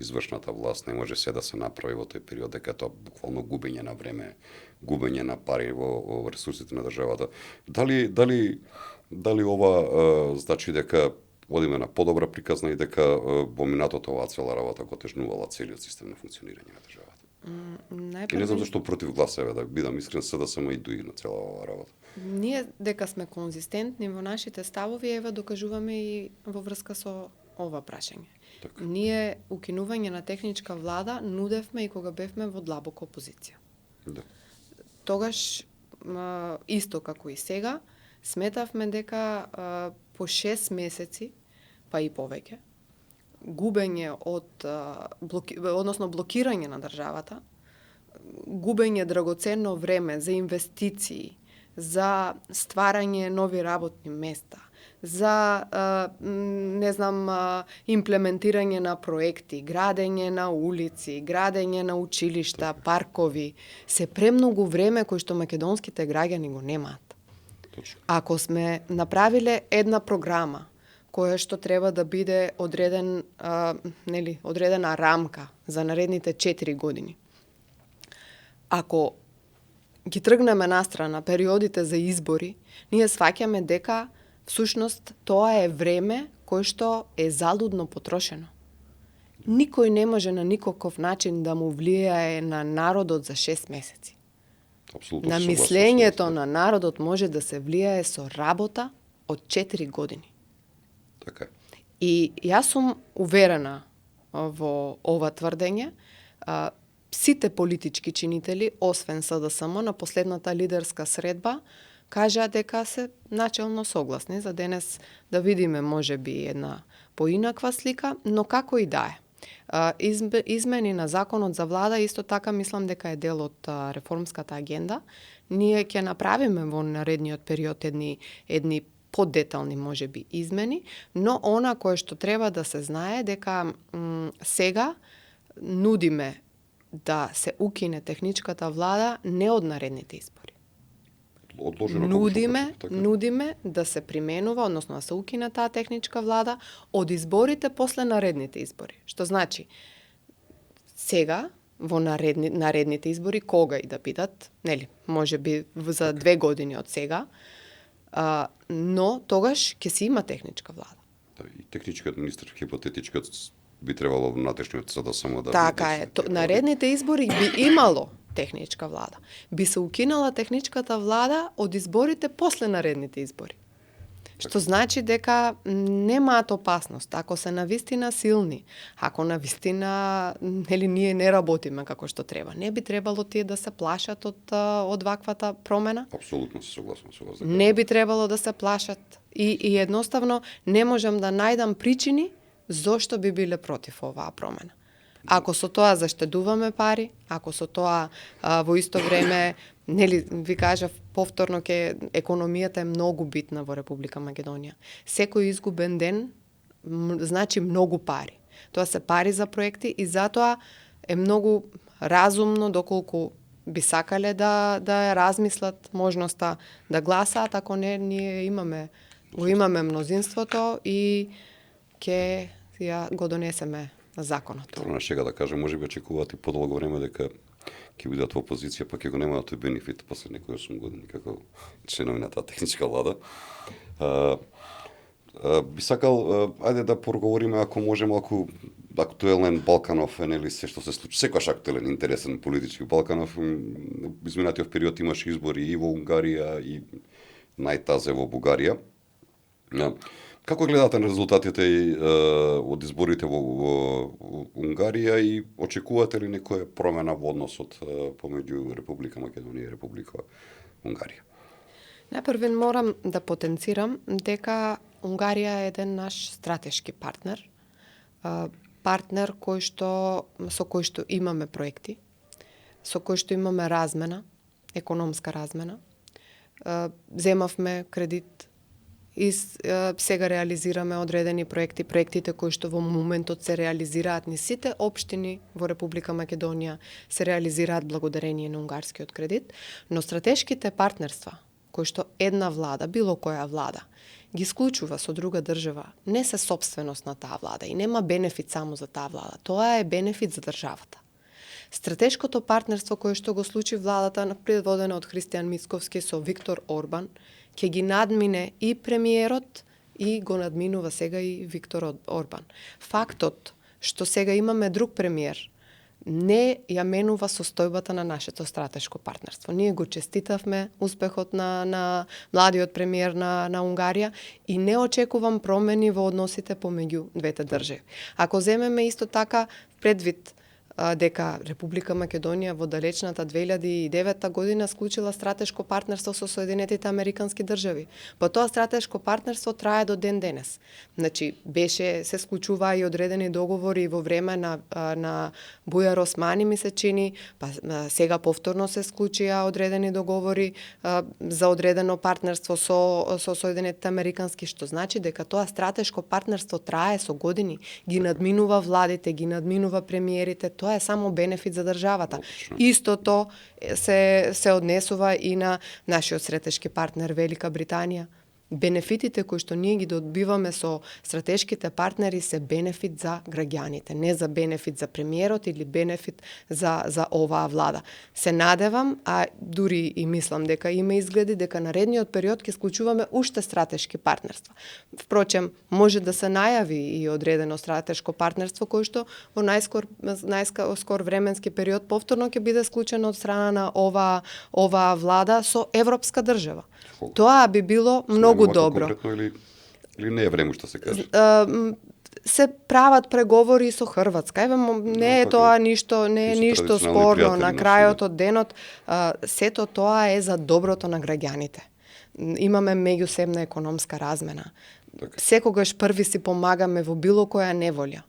извршната власт, не може се да се направи во тој период, дека тоа буквално губење на време, губење на пари во ресурсите на државата. Дали ова значи дека одиме на подобра приказна и дека во минатото оваа цела работа го тежнувала целиот систем на функционирање на државата? И не знам зашто против гласеве, да бидам искрен, СДСМ и ДУИ на цела оваа работа. Ние дека сме конзистентни во нашите ставови, ева докажуваме и во врска со ова прашање. Така. Ние укинување на техничка влада нудевме и кога бевме во длабока опозиција. Да. Тогаш, исто како и сега, сметавме дека по 6 месеци, па и повеќе, губење од односно блокирање на државата, губење драгоценно време за инвестиции, за стварање нови работни места, за имплементирање на проекти, градење на улици, градење на училишта, паркови, се премногу време кој што македонските граѓани го немаат. Точно. Ако сме направиле една програма која што треба да биде одредена рамка за наредните 4 години, ако ги тргнеме настрана периодите за избори, ние сваќаме дека всушност тоа е време кое што е залудно потрошено. Никој не може на никаков начин да му влијае на народот за 6 месеци. Апсолутно На се согласувам мислењето со вас. на народот може да се влијае со работа од 4 години. Така е. И јас сум уверена во ова тврдење. Сите политички чинители, освен СДСМ, на последната лидерска средба, кажаа дека се начелно согласни. За денес да видиме можеби една поинаква слика, но како и да е. Измени на законот за влада исто така мислам дека е дел од реформската агенда. Ние ќе направиме во наредниот период едни подетални можеби измени, но она кое што треба да се знае дека сега нудиме да се укине техничката влада не од наредните избори. Одложено Нудиме да се применува, односно да се укине таа техничка влада од изборите после наредните избори. Што значи, сега во наредните избори, кога и да бидат, нели, може би за 2 години од сега, но тогаш ќе си има техничка влада. Да, и техничкиот министр, хипотетичкиот, би требало внатрешниот СДСМ да... Така е. Наредните избори би имало техничка влада. Би се укинала техничката влада од изборите после наредните избори. Што значи дека немаат опасност. Ако се навистина силни, ако навистина ние не работиме како што треба, не би требало тие да се плашат од ваквата промена. Апсолутно се согласувам со вас. Не би требало да се плашат. И едноставно не можам да најдам причини зошто би биле против оваа промена. Ако со тоа заштедуваме пари, ако со тоа во исто време, нели ви кажав повторно, економијата е многу битна во Република Македонија. Секој изгубен ден значи многу пари. Тоа се пари за проекти и затоа е многу разумно доколку би сакале да ја размислат можноста да гласаат, ако не ние имаме мнозинството и ќе го донесеме законот. На шега да кажем, може би очекуваат и подолго време дека ќе бидат во опозиција, па ќе го немаат тој бенефит после некои 8 години како членови на таа техничка влада. Би сакал, ајде да проговориме, ако може малку актуелен Балканов е нели се што се случи, секогаш актуелен, интересен политички Балканов. Изминатиот период имаше избори и во Унгарија и најтазе во Бугарија. Како гледате на резултатите од изборите во Унгарија и очекувате ли некоја промена во односот помеѓу Република Македонија и Република Унгарија? Најпрвен морам да потенцирам дека Унгарија е еден наш стратешки партнер, партнер со кој што имаме проекти, со кој што имаме размена, економска размена. Земавме кредит и сега реализираме одредени проекти, проектите кои што во моментот се реализираат низ сите општини во Република Македонија се реализираат благодарение на унгарскиот кредит, но стратешките партнерства кои што една влада, било која влада, ги склучува со друга држава, не се собственост на таа влада и нема бенефит само за таа влада, тоа е бенефит за државата. Стратешкото партнерство кое што го случи владата предводена од Христијан Мицковски со Виктор Орбан, ќе ги надмине и премиерот и го надминува сега и Виктор Орбан. Фактот што сега имаме друг премиер не ја менува состојбата на нашето стратешко партнерство. Ние го честитавме успехот на младиот премиер на Унгарија и не очекувам промени во односите помеѓу двете држави. Ако земеме исто така предвид дека Република Македонија во далечната 2009 година склучила стратешко партнерство со Соединетите Американски држави. Па тоа стратешко партнерство трае до ден денес. Значи, се склучуваа и одредени договори во време на Бујар Османи, ми се чини, па сега повторно се склучија одредени договори за одредено партнерство со Соединетите Американски, што значи дека тоа стратешко партнерство трае со години, ги надминува владите, ги надминува премиерите, тоа е само бенефит за државата. Истото се однесува и на нашиот стратешки партнер Велика Британија. Бенефитите кои што ние ги добиваме со стратешките партнери се бенефит за граѓаните, не за бенефит за премиерот или бенефит за оваа влада. Се надевам, а дури и мислам дека има изгледи дека наредниот период ќе склучуваме уште стратешки партнерства. Впрочем, може да се најави и одредено стратешко партнерство кој што во најскор временски период повторно ќе биде склучено од страна на оваа влада со европска држава. Тоа би било многу добро. Или не е време што се каже? Се прават преговори со Хрватска. Не е тоа ништо, не е ништо спорно. На крајот од денот, сето тоа е за доброто на граѓаните. Имаме меѓусебна економска размена. Секогаш први си помагаме во било која неволја.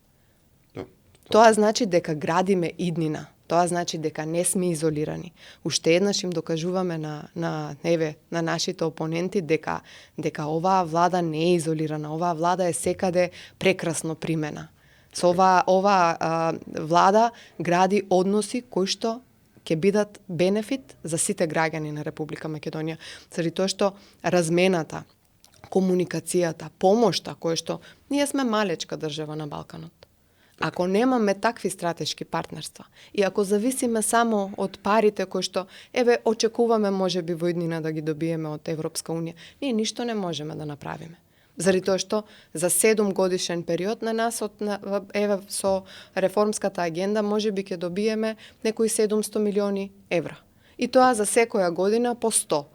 Тоа значи дека градиме иднина. Тоа значи дека не сме изолирани. Уште еднаш им докажуваме на нашите опоненти дека оваа влада не е изолирана. Оваа влада е секаде прекрасно примена. Со оваа влада гради односи кои што ќе бидат бенефит за сите граѓани на Република Македонија. Заради тоа што размената, комуникацијата, помошта која што ние сме малечка држава на Балканот. Ако немаме такви стратешки партнерства и ако зависиме само од парите кои што очекуваме можеби во иднина да ги добиеме од Европска унија, ние ништо не можеме да направиме. Заради тоа што за 7 годишен период на нас со реформската агенда можеби ќе добиеме некои 700 милиони евра. И тоа за секоја година по 100.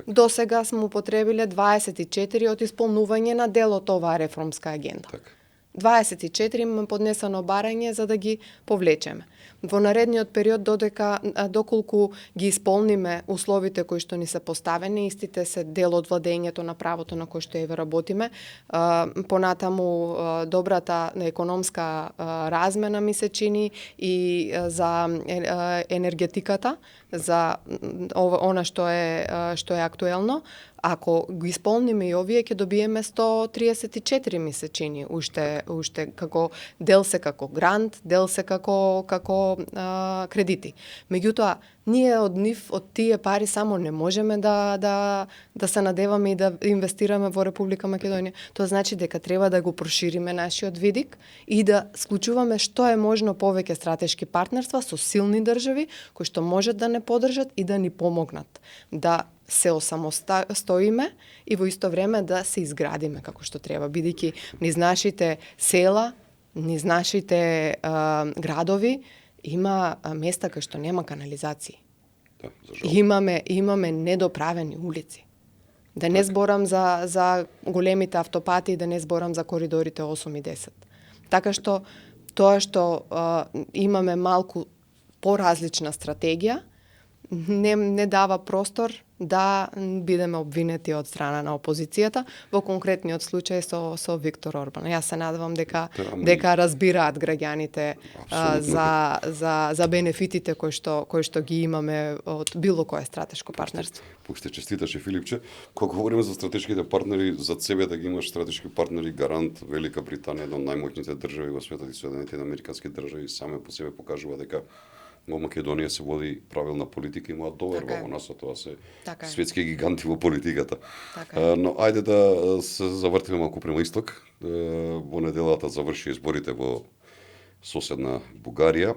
До сега сме употребиле 24 од исполнување на дел од оваа реформска агенда. 24 имаме поднесено барање за да ги повлечеме. Во наредниот период доколку ги исполниме условите кои што ни се поставени, истите се дел од владењето на правото на кој што работиме, понатаму добрата економска размена ми се чини и за енергетиката, за она што е актуелно. Ако го исполниме и овие, ќе добиеме 134 ми се чини, уште како дел се како грант, дел се како кредити. Меѓутоа, ние од тие пари само не можеме да се надеваме и да инвестираме во Република Македонија. Тоа значи дека треба да го прошириме нашиот видик и да склучуваме што е можно повеќе стратешки партнерства со силни држави кои што можат да не поддржат и да ни помогнат да се осамостоиме и во исто време да се изградиме како што треба, бидејќи низ нашите села низ нашите градови има места кај што нема канализации. Да, за жал. Имаме недоправени улици. Да не зборам за големите автопати, да не зборам за коридорите 8 и 10. Така што тоа што имаме малку поразлична стратегија не дава простор да бидеме обвинети од страна на опозицијата, во конкретниот случај со Виктор Орбан. Јас се надевам дека разбираат граѓаните за бенефитите кои што ги имаме од било кое стратешко партнерство. Пуште честиташе Филипче. Кога говориме за стратешките партнери, за себе да ги имаш стратешки партнери, гарант Велика Британија, една од најмоćните држави во светот и Соединетите американски држави, саме по себе покажува дека во Македонија се води правилна политика и имаат доверба во нас, а тоа се светски гиганти во политиката. Но ајде да се завртиме малку према исток. Во неделата заврши изборите во соседна Бугарија,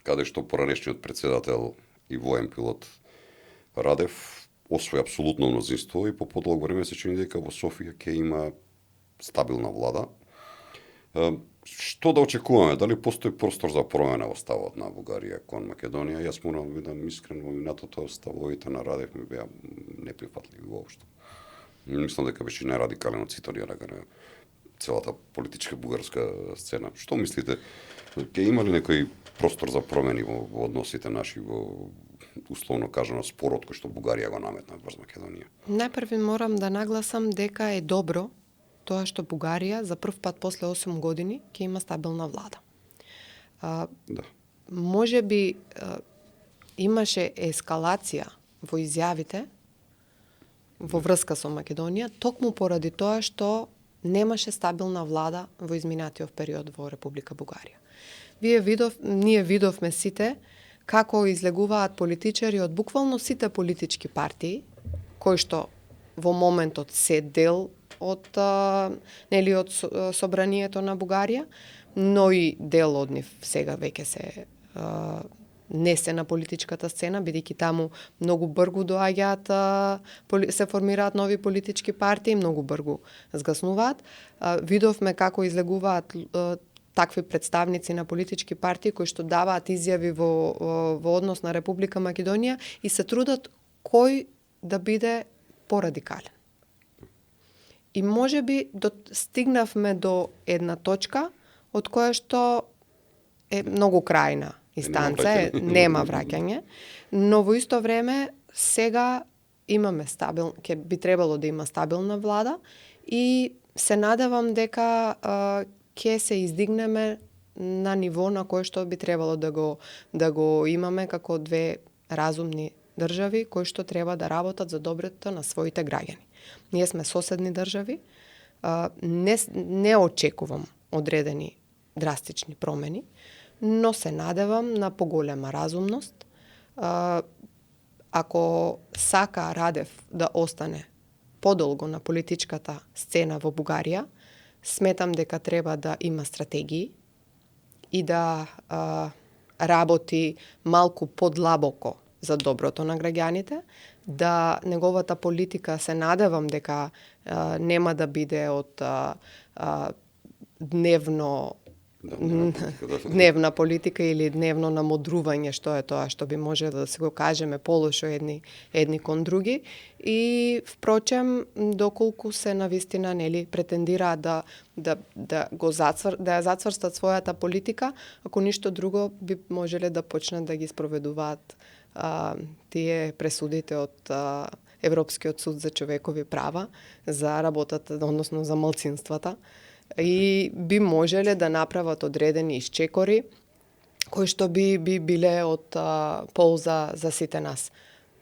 каде што поранешниот председател и воен пилот Радев освои апсолутно мнозинство и по подолго време се чини дека во Софија ќе има стабилна влада. Што да очекуваме? Дали постои простор за промена во ставот на Бугарија кон Македонија? Јас морам да бидам искрен, во минатото ставовите на Радев ми беа неприфатливи воопшто. Мислам дека беше најрадикален од сите на целата политичка бугарска сцена. Што мислите? Ќе има ли некој простор за промени во односите наши, во условно кажано спорот кој што Бугарија го наметна врз Македонија? Најпрви морам да нагласам дека е добро тоа што Бугарија за прв пат после 8 години ќе има стабилна влада. Да. Може би имаше ескалација во изјавите во врска со Македонија, токму поради тоа што немаше стабилна влада во изминатиот период во Република Бугарија. Ние видовме сите како излегуваат политичари од буквално сите политички партии, кои што во моментот се дел од собранието на Бугарија, но и дел од нив сега веќе се не се на политичката сцена, бидејќи таму многу бргу доаѓаат, се формираат нови политички партии, многу бргу згаснуваат. Видовме како излегуваат такви представници на политички партии кои што даваат изјави во однос на Република Македонија и се трудат кој да биде порадикален. И можеби стигнавме до една точка од која што е многу крајна инстанца, нема враќање, но во исто време сега имаме ќе би требало да има стабилна влада и се надевам дека ќе се издигнеме на ниво на кое што би требало да го имаме како две разумни држави кои што треба да работат за доброто на своите граѓани. Ние сме соседни држави, не очекувам одредени драстични промени, но се надевам на поголема разумност. Ако сака Радев да остане подолго на политичката сцена во Бугарија, сметам дека треба да има стратегии и да работи малку подлабоко за доброто на граѓаните, да неговата политика се надевам дека нема да биде од дневна политика или дневно намодрување, што е тоа што би може да се го кажеме полошо едни кон други. И впрочем, доколку се навистина претендираат да ја зацврстат својата политика, ако ништо друго би можеле да почнат да ги спроведуваат тие пресудите од Европскиот суд за човекови права за работата, односно за малцинствата, и би можеле да направат одредени исчекори кои што би биле од полза за сите нас.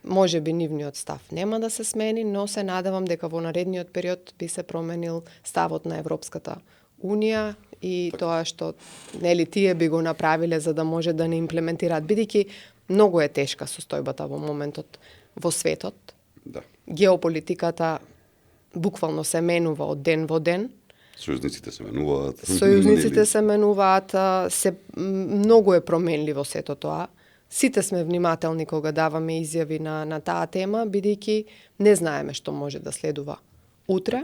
Може би нивниот став нема да се смени, но се надевам дека во наредниот период би се променил ставот на Европската Унија и тоа што тие би го направиле за да може да не имплементираат, бидејќи многу е тешка состојбата во моментот во светот. Да. Геополитиката буквално се менува од ден во ден. Сојузниците се менуваат. Сојузниците се менуваат, многу е променливо сето тоа. Сите сме внимателни кога даваме изјави на таа тема, бидејќи не знаеме што може да следува утре.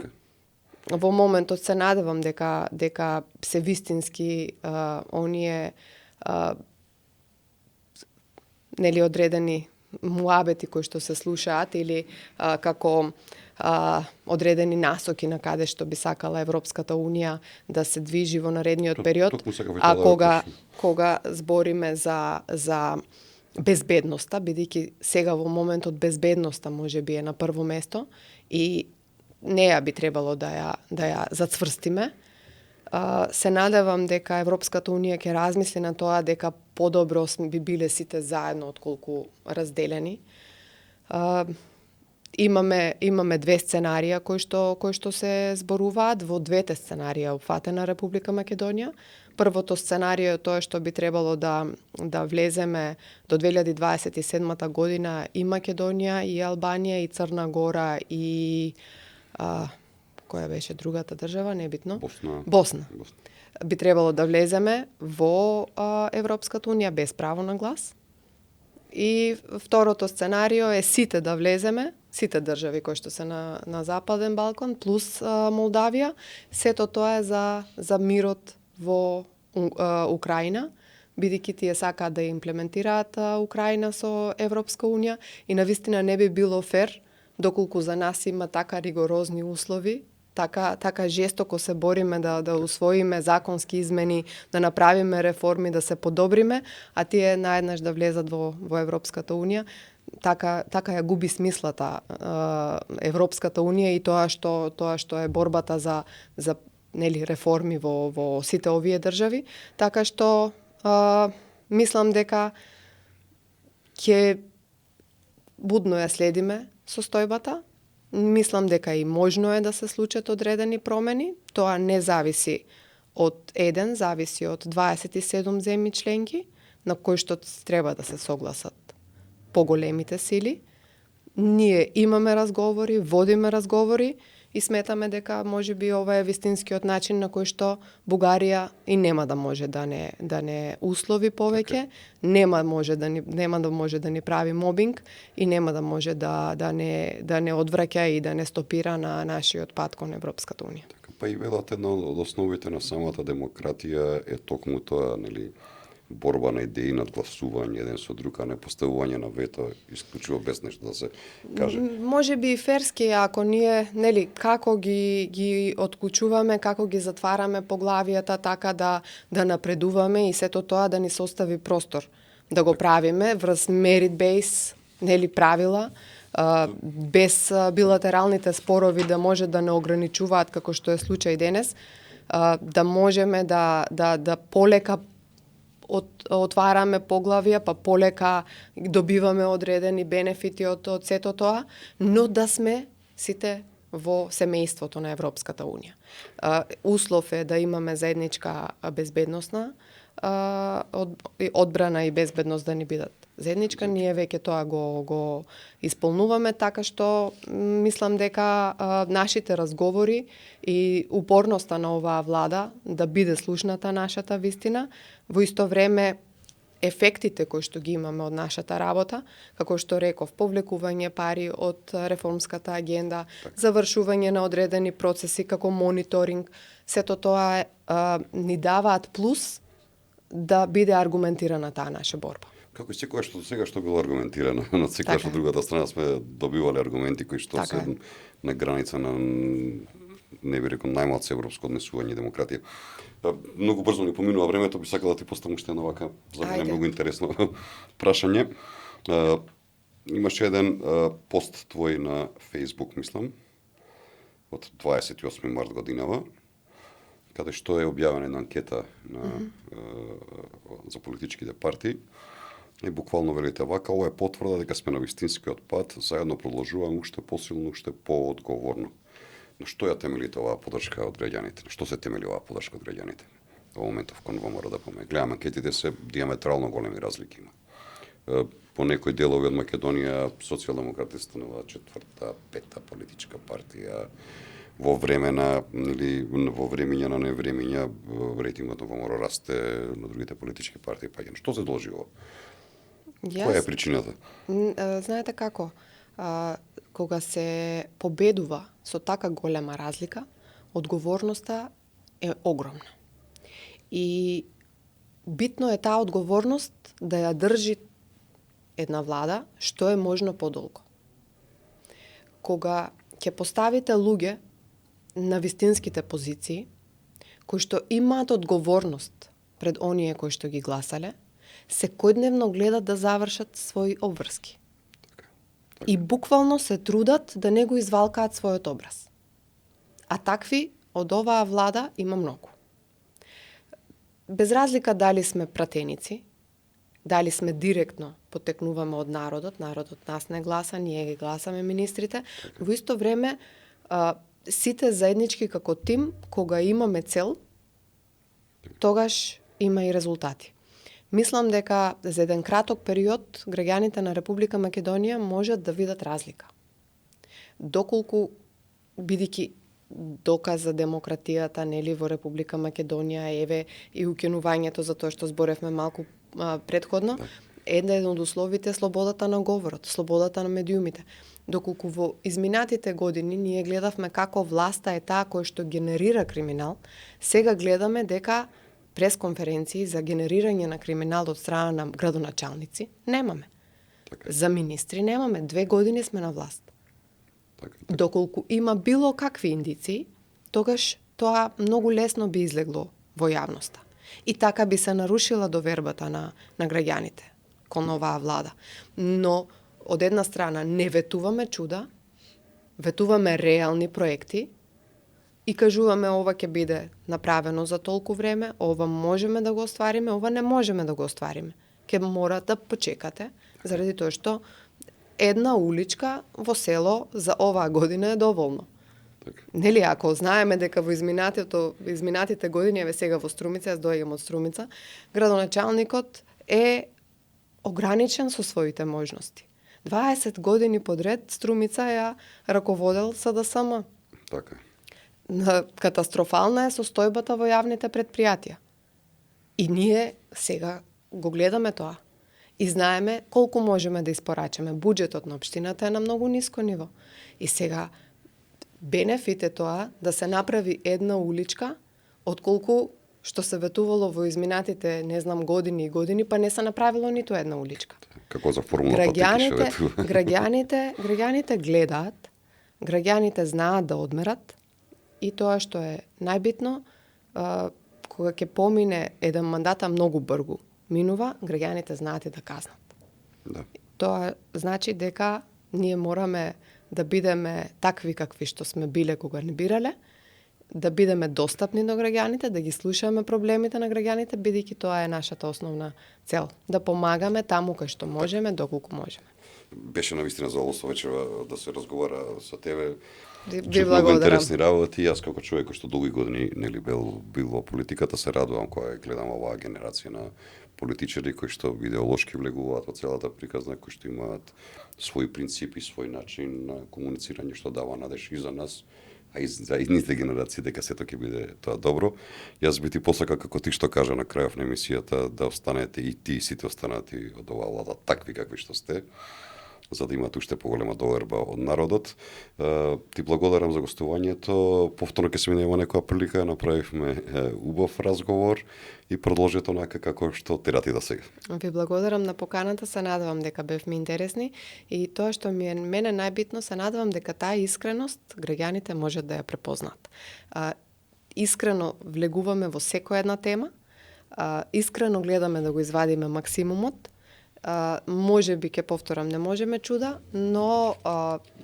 во моментот се надевам дека се вистински оние нели одредени муабети кои што се слушаат или како одредени насоки на каде што би сакала Европската Унија да се движи во наредниот период, кога збориме за безбедноста, бидејќи сега во моментот безбедноста можеби е на прво место и неја би требало да ја зацврстиме. Се надевам дека Европската Унија ќе размисли на тоа дека подобро би биле сите заедно отколку разделени. Имаме две сценарија кои што се зборуваат. Во двете сценарија опфатена Република Македонија. Првото сценарио е тоа што би требало да влеземе до 2027 година и Македонија, и Албанија, и Црна Гора, и која беше другата држава, небитно. Босна. Би требало да влеземе во Европската Унија без право на глас. И второто сценарио е сите да влеземе, сите држави кои што се на Западен Балкан, плюс Молдавија. Сето тоа е за мирот во Украина, бидејќи тие сакаат да имплементираат Украина со Европска Унија и навистина не би било фер доколку за нас има така ригорозни услови, така жестоко се бориме да усвоиме законски измени, да направиме реформи, да се подобриме, а тие наеднаш да влезат во Европската Унија. Така ја губи смислата Европската Унија и тоа што е борбата за нели реформи во сите овие држави, така што мислам дека ќе будно ја следиме состојбата. Мислам дека и можно е да се случат одредени промени. Тоа не зависи од еден, зависи од 27 земји членки, на кои што треба да се согласат поголемите сили. Ние имаме разговори, водиме разговори и сметаме дека можеби ова е вистинскиот начин на кој што Бугарија и нема да може да не услови повеќе, нема да може да ни прави мобинг и нема да може да не одвраќа и да не стопира на нашиот пат кон Европската Унија. Така, па и велат една од основите на самата демократија е токму тоа, нели, борба на идеи, надгласување еден со друг, а не поставување на вето исклучиво без нешто да се каже. Може би и ферски, ако ние, нели, како ги отклучуваме, како ги затвараме поглавијата така да напредуваме и сето тоа да ни се остави простор да го правиме врз merit-based, нели, правила, без билатералните спорови да може да не ограничуваат како што е случај денес, да можеме да полека отвараме поглавија, па полека добиваме одредени бенефити од сето тоа, но да сме сите во семејството на Европската Унија. Услов е да имаме заедничка безбедносна одбрана и безбедност да ни бидат заедничка. Ние веќе тоа го исполнуваме, така што мислам дека нашите разговори и упорноста на оваа влада да биде слушната нашата вистина, во исто време ефектите кои што ги имаме од нашата работа, како што реков, повлекување пари од реформската агенда, завршување на одредени процеси како мониторинг, сето тоа ни даваат плюс да биде аргументирана таа наша борба. Како и секоја што сега што било аргументирано, на секоја што другата страна сме добивале аргументи кои што се на граница на, не би рекол, најмалце европско однесување и демократија. Многу брзо ни поминува времето, би сакал да ти поставам уште едно вака за мене многу интересно прашање. Имаше еден пост твој на Facebook, мислам, од 28 март годинава, каде што е објавена една анкета за политичките партии. И буквално велите вака, ова е потврда дека сме на вистинскиот пат, заедно продолжуваме уште посилно, уште поодговорно. На што ја темелите оваа подршка од граѓаните? На што се темели оваа подршка од граѓаните? Во моментов кон мора да помне. Гледам, анкетите се диаметрално големи разлики има. По некои делови од Македонија социјалдемократите станува четврта, пета политичка партија. Во време на, или во времења на невремења, рейтингот на ВМРО расте, на другите политички партии паѓа. Што се должи ово? Која е причината? Знаете како? Кога се победува со така голема разлика, одговорноста е огромна. И битно е таа одговорност да ја држи една влада што е можно подолго. Кога ќе поставите луѓе на вистинските позиции, кои што имаат одговорност пред оние кои што ги гласале, секојдневно гледат да завршат своји обврски. И буквално се трудат да не го извалкаат својот образ. А такви од оваа влада има многу. Без разлика дали сме пратеници, дали сме директно потекнуваме од народот нас не гласа, ние ги гласаме министрите, во исто време сите заеднички како тим, кога имаме цел, тогаш има и резултати. Мислам дека за еден краток период граѓаните на Република Македонија можат да видат разлика. Доколку, бидејќи доказ за демократијата нели во Република Македонија, еве и укинувањето за тоа што зборевме малку предходно, еден од условите е слободата на говорот, слободата на медиумите. Доколку во изминатите години ние гледавме како власта е таа која што генерира криминал, сега гледаме дека пресконференции за генерирање на криминал од страна на градоначалници немаме. За министри немаме. 2 години сме на власт. Доколку има било какви индиции, тогаш тоа многу лесно би излегло во јавноста. И така би се нарушила довербата на граѓаните кон оваа влада. Но, од една страна, не ветуваме чуда, ветуваме реални проекти и кажуваме ова ќе биде направено за толку време, ова можеме да го оствариме, ова не можеме да го оствариме. Ќе мора да почекате, заради тоа што една уличка во село за оваа година е доволно. Нели, ако знаеме дека во изминатите години, еве сега во Струмица, јас доаѓам од Струмица, градоначалникот е ограничен со своите можности. 20 години подред Струмица ја раководел СДСМ. Така. Катастрофална е состојбата во јавните предпријатија. И ние сега го гледаме тоа. И знаеме колку можеме да испорачаме. Буџетот на општината е на многу ниско ниво. И сега бенефит е тоа да се направи една уличка, отколку што се ветувало во изминатите, не знам, години и години, па не се направило ниту една уличка. Како за формула патеки што граѓаните гледаат, граѓаните знаат да одмерат, и тоа што е најбитно, кога ќе помине еден мандата многу брзо минува, граѓаните знаат и да казнат. Да. Тоа значи дека ние мораме да бидеме такви какви што сме биле кога не бирале, да бидеме достапни до граѓаните, да ги слушаме проблемите на граѓаните, бидејќи тоа е нашата основна цел. Да помагаме таму кај што можеме, доколку можеме. Беше навистина задоволство вечера да се разговара со тебе. Ви Многу благодарам. интересни работи. Јас како човек кој што долги години нели бил во политиката, се радувам кога гледам оваа генерација на политичари кои што идеолошки влегуваат во целата приказна, кои што имаат своји принципи, свој начин на комуницирање што дава надеж и за нас, а и за идните генерации дека сето ќе биде тоа добро. Јас би ти посака како ти што кажа на крајов на емисијата да останете и ти и сите останати од оваа влада такви какви што сте, за да имат уште поголема доверба од народот. Ти благодарам за гостувањето. Повторно ќе се видиме некоја прилика, направивме убав разговор и продолжете онака како што терати да сега. Ви благодарам на поканата, се надевам дека бевме интересни и тоа што ми е мене најбитно, се надевам дека таа искреност граѓаните можат да ја препознаат. Искрено влегуваме во секоја една тема, искрено гледаме да го извадиме максимумот. Може би ќе повторам, не можеме чуда, но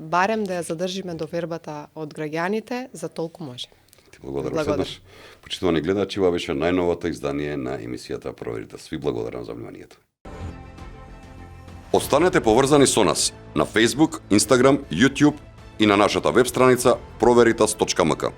барем да ја задржиме довербата од граѓаните за толку може. Ти благодарам седнаш. Почитувани гледачи, ова беше најновото издание на емисијата Проверитас. Ви благодарам за вниманието. Останете поврзани со нас на Facebook, Instagram, YouTube и на нашата веб страница proVeritas.mk.